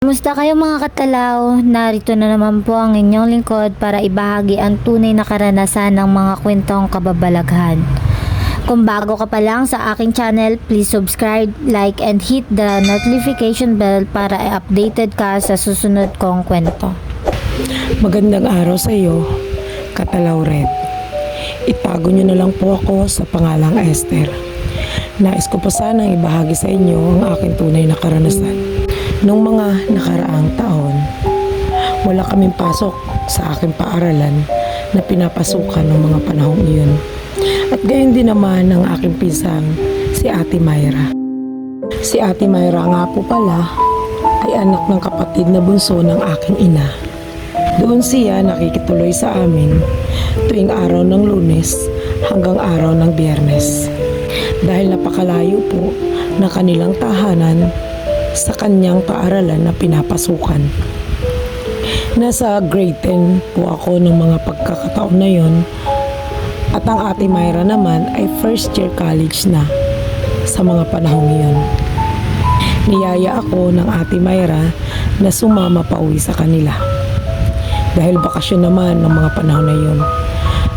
Kumusta kayo mga katalaw? Narito na naman po ang inyong lingkod para ibahagi ang tunay na karanasan ng mga kwentong kababalaghan. Kung bago ka pa lang sa aking channel, please subscribe, like, and hit the notification bell para updated ka sa susunod kong kwento. Magandang araw sa iyo, Katalaw Red. Itago niyo na lang po ako sa pangalang Esther. Nais ko pa sanang ibahagi sa inyo ang aking tunay na karanasan. Noong mga nakaraang taon, wala kaming pasok sa aking paaralan na pinapasukan ng mga panahong iyon. At gayon din naman ang aking pinsang, si Ate Myra. Si Ate Myra nga po pala ay anak ng kapatid na bunso ng aking ina. Doon siya nakikituloy sa amin tuwing araw ng Lunes hanggang araw ng Biyernes. Dahil napakalayo po na kanilang tahanan sa kanyang paaralan na pinapasukan. Nasa grade 10 po ako ng mga pagkakataon na yon, at ang Ate Myra naman ay first year college na sa mga panahong iyon. Niyaya ako ng Ate Myra na sumama pa uwi sa kanila. Dahil bakasyon naman ng mga panahon na yun,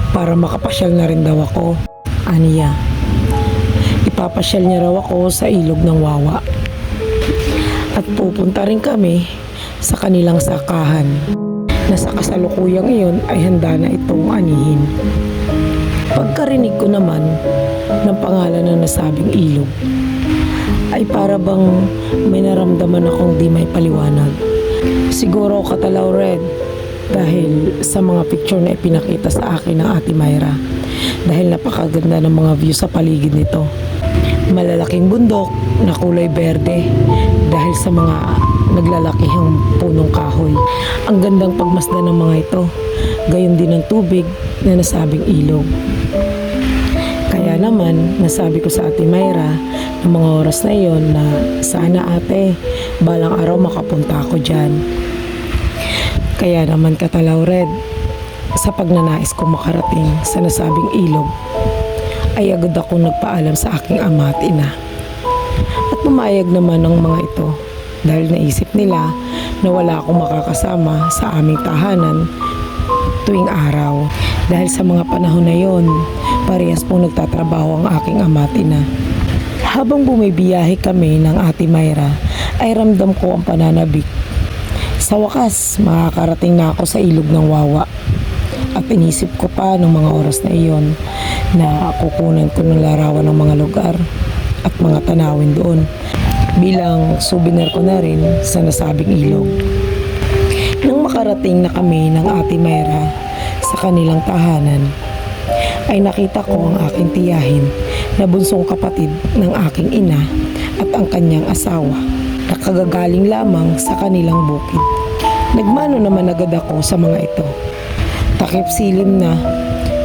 para makapasyal na rin daw ako, aniya. Ipapasyal niya raw ako sa ilog ng Wawa. At pupunta rin kami sa kanilang sakahan na sa kasalukuyang iyon ay handa na itong anihin. Pagkarinig ko naman ng pangalan ng nasabing ilog, ay para bang may naramdaman akong di may paliwanag. Siguro Katalaw Red, dahil sa mga picture na ipinakita sa akin ng Ate Myra, dahil napakaganda ng mga view sa paligid nito. Malalaking bundok na kulay berde dahil sa mga naglalakihang punong kahoy. Ang gandang pagmasdan ng mga ito, gayon din ang tubig na nasabing ilog. Kaya naman, nasabi ko sa Ate Myra ng mga oras na iyon na sana ate, balang araw makapunta ako dyan. Kaya naman Katalaw Red, sa pagnanais kong makarating sa nasabing ilog, ay agad akong nagpaalam sa aking ama at ina. At pumayag naman ng mga ito dahil naisip nila na wala akong makakasama sa aming tahanan tuwing araw. Dahil sa mga panahon na yon, parehas pong nagtatrabaho ang aking ama at ina. Habang bumibiyahe kami ng Ate Myra, ay ramdam ko ang pananabik. Sa wakas, makakarating na ako sa ilog ng Wawa. At inisip ko pa ng mga oras na iyon na kukunan ko ng larawan ng mga lugar at mga tanawin doon bilang souvenir ko na rin sa nasabing ilog. Nang makarating na kami ng Ate Myra sa kanilang tahanan, ay nakita ko ang aking tiyahin na bunsong kapatid ng aking ina at ang kanyang asawa na kagagaling lamang sa kanilang bukid. Nagmano naman agad ako sa mga ito. Takip silim na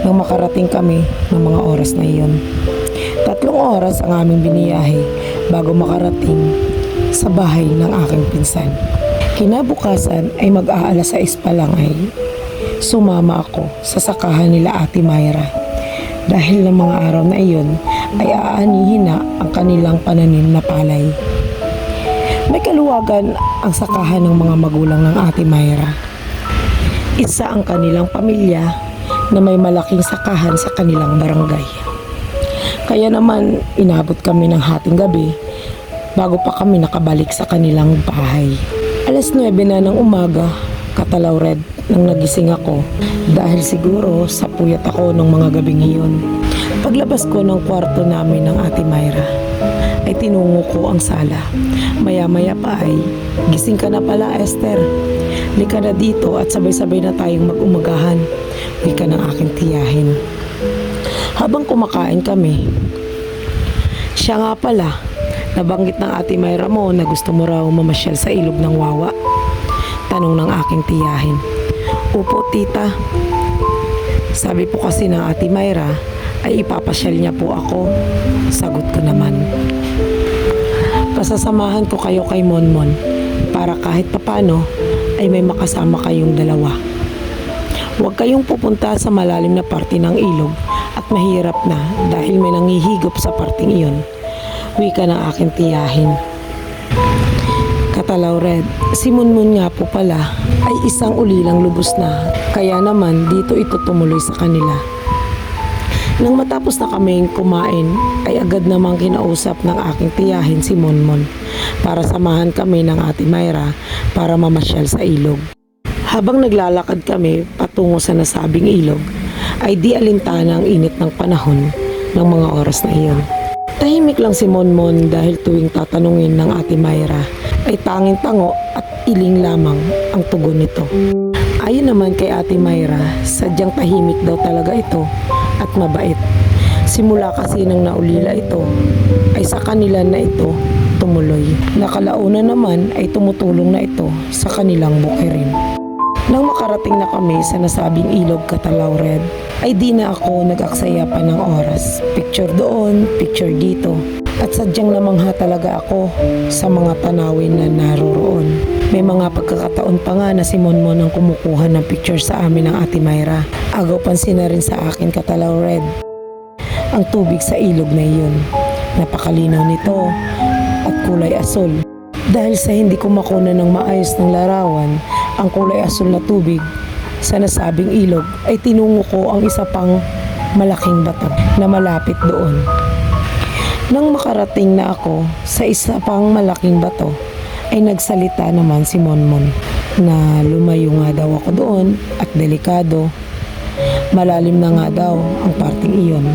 nang makarating kami ng mga oras na iyon. 3 oras ang aming biniyahe bago makarating sa bahay ng aking pinsan. Kinabukasan ay mag-aalas 6 pa lang ay sumama ako sa sakahan nila Ate Myra. Dahil ng mga araw na iyon ay aanihin na ang kanilang pananim na palay. May kaluwagan ang sakahan ng mga magulang ng Ate Myra. Isa ang kanilang pamilya na may malaking sakahan sa kanilang barangay. Kaya naman inabot kami ng hating gabi bago pa kami nakabalik sa kanilang bahay. 9:00 na ng umaga, Katalaw Red, nang nagising ako dahil siguro sa puyat ako ng mga gabing iyon. Paglabas ko ng kwarto namin ng Ate Myra, ay tinungo ko ang sala. Maya-maya pa ay, gising ka na pala Esther. Lika na dito at sabay-sabay na tayong mag-umagahan. Wika ng aking tiyahin. Habang kumakain kami, siya nga pala, nabanggit ng Ate Myra mo na gusto mo raw mamasyal sa ilog ng Wawa. Tanong ng aking tiyahin. Opo tita. Sabi po kasi ng Ate Myra ay ipapasyal niya po ako. Sagot ko naman. Pasasamahan ko kayo kay Monmon para kahit papano ay may makasama kayong dalawa. Huwag kayong pupunta sa malalim na parte ng ilog at mahirap na dahil may nangihigop sa parting iyon. Wika ng aking tiyahin. Katalaw Red, si Munmun nga po pala ay isang ulilang lubos na, kaya naman dito ito tumuloy sa kanila. Nang matapos na kaming kumain, ay agad namang kinausap ng aking tiyahin si Monmon para samahan kami ng Ate Mayra para mamasyal sa ilog. Habang naglalakad kami patungo sa nasabing ilog, ay di alintana ang init ng panahon ng mga oras na iyon. Tahimik lang si Monmon dahil tuwing tatanungin ng Ate Mayra ay tanging tango at iling lamang ang tugon nito. Ayon naman kay Ate Mayra, sadyang tahimik daw talaga ito at mabait. Simula kasi nang naulila ito, ay sa kanila na ito tumuloy. Nakalauna naman ay tumutulong na ito sa kanilang bukirin. Nang makarating na kami sa nasabing ilog Katalaw Red, ay di na ako nag-aksaya pa ng oras. Picture doon, picture dito. At sadyang namangha talaga ako sa mga tanawin na naroroon. May mga pagkakataon pa nga na si Monmon ang kumukuha ng picture sa amin ng Ate Mayra. Agaw pansin na rin sa akin Katalaw Red ang tubig sa ilog na iyon. Napakalinaw nito at kulay asul. Dahil sa hindi ko makuna ng maayos ng larawan, ang kulay asul na tubig sa nasabing ilog ay tinungo ko ang isa pang malaking bato na malapit doon. Nang makarating na ako sa isa pang malaking bato, ay nagsalita naman si Monmon na lumayo nga daw ako doon at delikado. Malalim na nga daw ang parting iyon.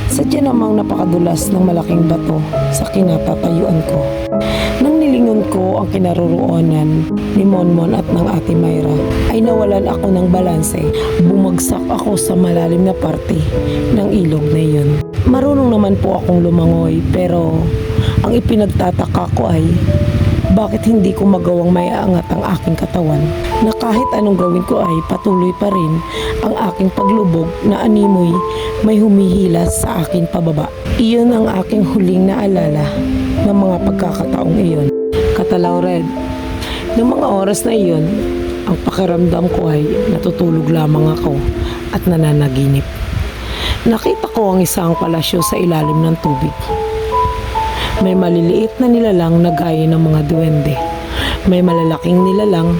Sadya namang napakadulas ng malaking bato sa kinatatayuan ko. Nang nilingon ko ang kinaroroonan ni Monmon at ng Ate Mayra, ay nawalan ako ng balanse. Bumagsak ako sa malalim na parte ng ilog na iyon. Marunong naman po akong lumangoy, pero ang ipinagtataka ko ay bakit hindi ko magawang maiangat ang aking katawan, na kahit anong gawin ko ay patuloy pa rin ang aking paglubog na animoy may humihilas sa akin pababa. Iyon ang aking huling naalala ng mga pagkakataong iyon. Katalaw Red, noong mga oras na iyon, ang pakiramdam ko ay natutulog lamang ako at nananaginip. Nakita ko ang isang palasyo sa ilalim ng tubig. May maliliit na nilalang na gaya ng mga duwende. May malalaking nilalang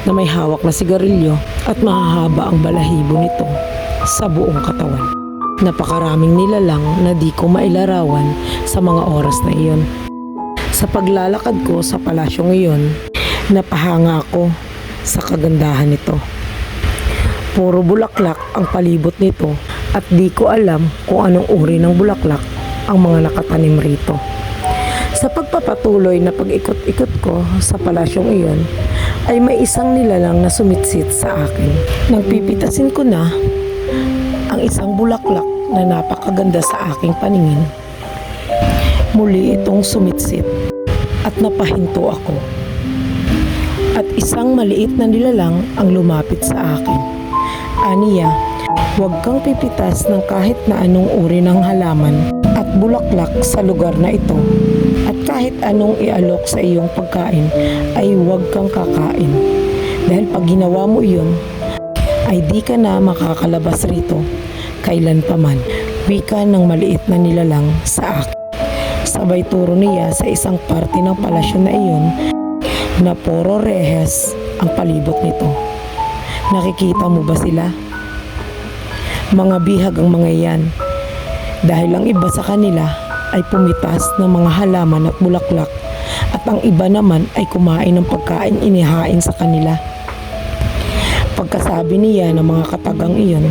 na may hawak na sigarilyo at mahahaba ang balahibo nito sa buong katawan. Napakaraming nilalang na di ko mailarawan sa mga oras na iyon. Sa paglalakad ko sa palasyong iyon, napahanga ako sa kagandahan nito. Puro bulaklak ang palibot nito at di ko alam kung anong uri ng bulaklak ang mga nakatanim rito. Sa pagpapatuloy na pag-ikot-ikot ko sa palasyong iyon, ay may isang nilalang na sumitsit sa akin. Nang pipitasin ko na ang isang bulaklak na napakaganda sa aking paningin, muli itong sumitsit at napahinto ako. At isang maliit na nilalang ang lumapit sa akin. Aniya, huwag kang pipitas ng kahit na anong uri ng halaman at bulaklak sa lugar na ito. At kahit anong ialok sa iyong pagkain ay huwag kang kakain. Dahil pag ginawa mo iyon, ay di ka na makakalabas rito kailan paman. Wika ng maliit na nilalang sa akin. Sabay turo niya sa isang parte ng palasyo na iyon na puro rehas ang palibot nito. Nakikita mo ba sila? Mga bihag ang mga yan. Dahil ang iba sa kanila ay pumitas ng mga halaman at bulaklak at ang iba naman ay kumain ng pagkain inihain sa kanila. Pagkasabi niya ng mga katagang iyon,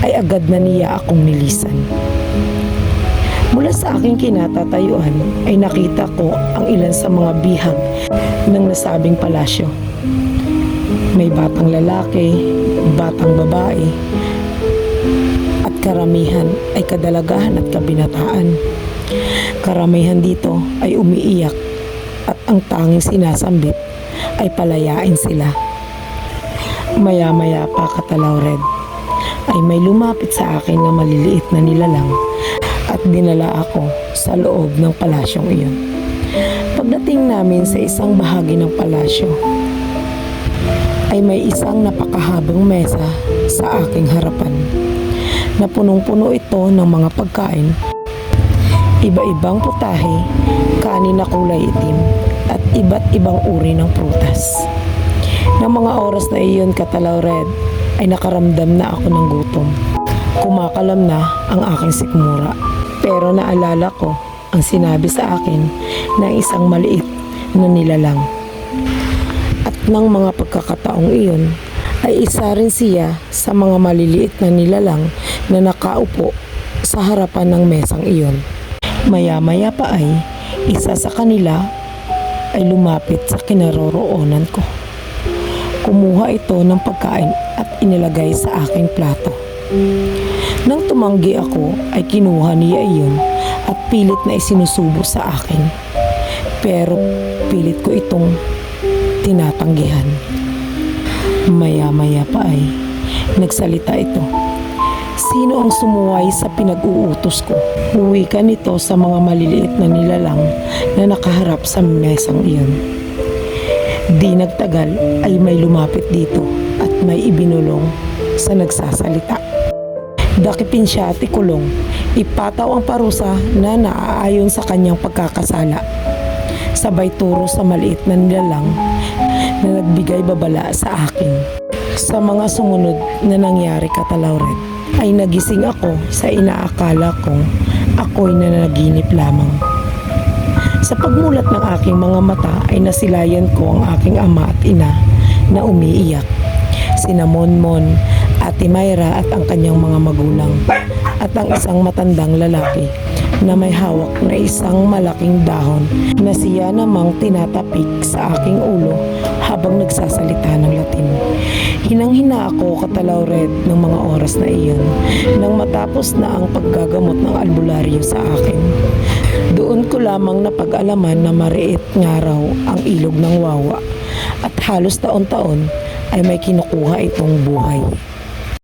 ay agad na niya akong nilisan. Mula sa aking kinatatayuan ay nakita ko ang ilan sa mga bihag ng nasabing palasyo. May batang lalaki, batang babae, at karamihan ay kadalagahan at kabinataan. Karamihan dito ay umiiyak at ang tanging sinasambit ay palayain sila. Maya-maya pa Katalaw Red, ay may lumapit sa akin na maliliit na nilalang at dinala ako sa loob ng palasyong iyon. Pagdating namin sa isang bahagi ng palasyo, ay may isang napakahabang mesa sa aking harapan na punong-puno ito ng mga pagkain. Iba-ibang putahe, kanin na kulay itim, at iba't ibang uri ng prutas. Ng mga oras na iyon, Katalaw Red, ay nakaramdam na ako ng gutom. Kumakalam na ang aking sikmura. Pero naalala ko ang sinabi sa akin ng isang maliit na nilalang. At ng mga pagkakataong iyon, ay isa rin siya sa mga maliliit na nilalang na nakaupo sa harapan ng mesang iyon. Maya-maya pa ay isa sa kanila ay lumapit sa kinaroroonan ko. Kumuha ito ng pagkain at inilagay sa aking plato. Nang tumanggi ako ay kinuha niya iyon at pilit na isinusubo sa akin. Pero pilit ko itong tinatanggihan. Maya-maya pa ay nagsalita ito. Sino ang sumuway sa pinag-uutos ko? Huwi ka nito sa mga maliliit na nilalang na nakaharap sa mesang iyon. Di nagtagal ay may lumapit dito at may ibinulong sa nagsasalita. Dakipin siya at ikulong. Ipataw ang parusa na naaayon sa kanyang pagkakasala. Sabay turo sa maliit na nilalang na nagbigay babala sa akin. Sa mga sumunod na nangyari, Katalaw Red, ay nagising ako sa inaakala kong ako'y nanaginip lamang. Sa pagmulat ng aking mga mata ay nasilayan ko ang aking ama at ina na umiiyak. Sina Monmon, Ate Mayra at ang kanyang mga magulang at ang isang matandang lalaki na may hawak na isang malaking dahon na siya namang tinatapik sa aking ulo habang nagsasalita ng Latin. Hinang-hina ako, Katalaw Red, ng mga oras na iyon nang matapos na ang paggagamot ng albularyo sa akin. Doon ko lamang napag-alaman na mariit nga raw ang ilog ng Wawa at halos taon-taon ay may kinukuha itong buhay.